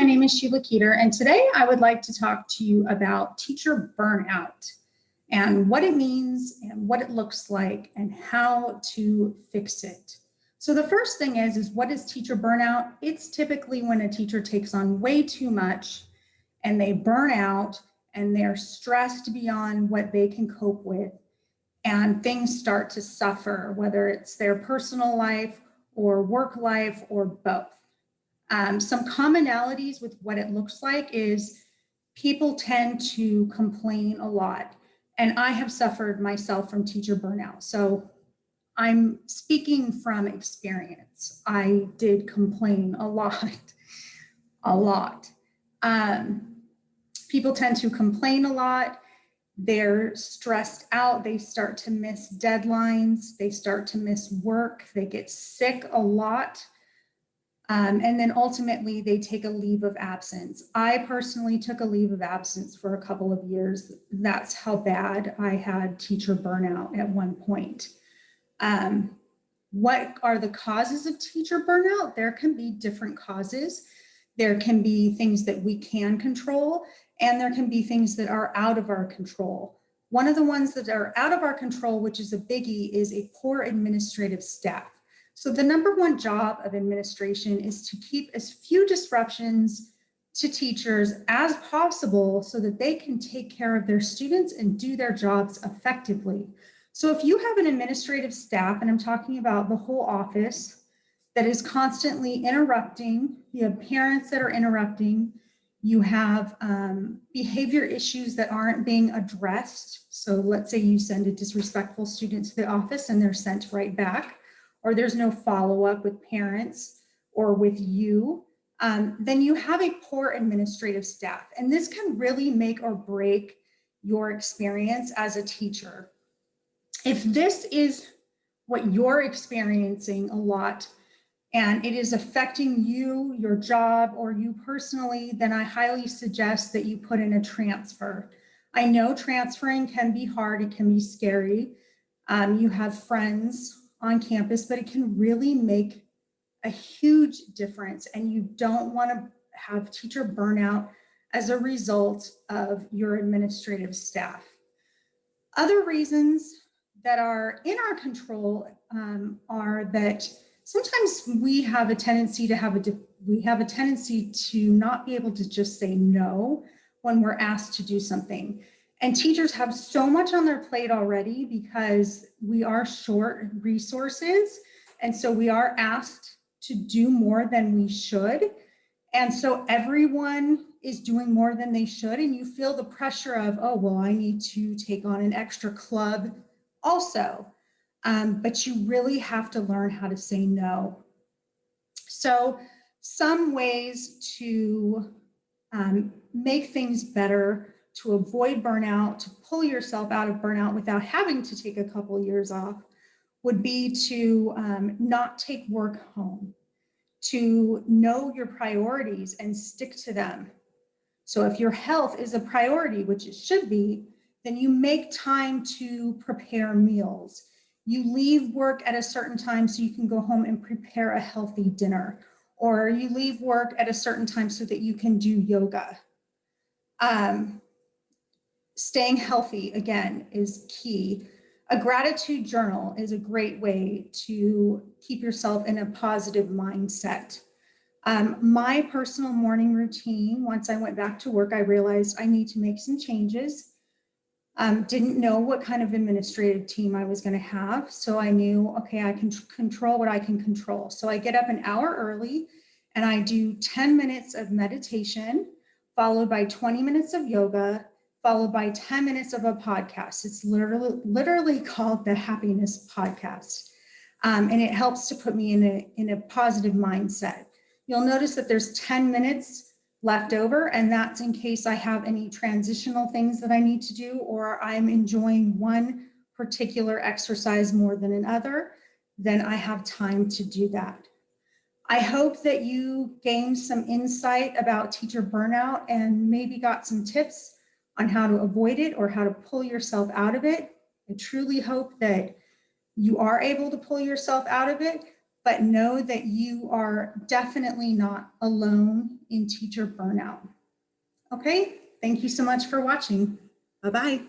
name is Sheila Keeter, and today I would like to talk to you about teacher burnout and what it means and what it looks like and how to fix it. So the first thing is what is teacher burnout? It's typically when a teacher takes on way too much and they burn out and they're stressed beyond what they can cope with, and things start to suffer, whether it's their personal life or work life or both. Some commonalities with what it looks like is people tend to complain a lot. And I have suffered myself from teacher burnout. So I'm speaking from experience. I did complain a lot, a lot. People tend to complain a lot. They're stressed out. They start to miss deadlines. They start to miss work. They get sick a lot. And then ultimately they take a leave of absence. I personally took a leave of absence for a couple of years. That's how bad I had teacher burnout at one point. What are the causes of teacher burnout? There can be different causes. There can be things that we can control, and there can be things that are out of our control. One of the ones that are out of our control, which is a biggie, is a poor administrative staff. So the number one job of administration is to keep as few disruptions to teachers as possible so that they can take care of their students and do their jobs effectively. So if you have an administrative staff, and I'm talking about the whole office, that is constantly interrupting, you have parents that are interrupting, you have behavior issues that aren't being addressed. So let's say you send a disrespectful student to the office and they're sent right back, or there's no follow-up with parents or with you, then you have a poor administrative staff. And this can really make or break your experience as a teacher. If this is what you're experiencing a lot and it is affecting you, your job, or you personally, then I highly suggest that you put in a transfer. I know transferring can be hard, it can be scary. You have friends on campus, but it can really make a huge difference, and you don't want to have teacher burnout as a result of your administrative staff. Other reasons that are in our control are that sometimes we have a tendency to not be able to just say no when we're asked to do something. And teachers have so much on their plate already because we are short resources. And so we are asked to do more than we should. And so everyone is doing more than they should. And you feel the pressure of, oh, well, I need to take on an extra club also. But you really have to learn how to say no. So some ways to make things better, to avoid burnout, to pull yourself out of burnout without having to take a couple years off, would be to not take work home, to know your priorities and stick to them. So if your health is a priority, which it should be, then you make time to prepare meals. You leave work at a certain time so you can go home and prepare a healthy dinner, or you leave work at a certain time so that you can do yoga. Staying healthy, again, is key. A gratitude journal is a great way to keep yourself in a positive mindset. My personal morning routine, once I went back to work, I realized I need to make some changes. Didn't know what kind of administrative team I was going to have. So I knew, okay, I can control what I can control. So I get up an hour early and I do 10 minutes of meditation, followed by 20 minutes of yoga, followed by 10 minutes of a podcast. It's literally called the Happiness Podcast. And it helps to put me in a positive mindset. You'll notice that there's 10 minutes left over, and that's in case I have any transitional things that I need to do, or I'm enjoying one particular exercise more than another, then I have time to do that. I hope that you gained some insight about teacher burnout and maybe got some tips on how to avoid it or how to pull yourself out of it. I truly hope that you are able to pull yourself out of it, but know that you are definitely not alone in teacher burnout. Okay, thank you so much for watching. Bye-bye.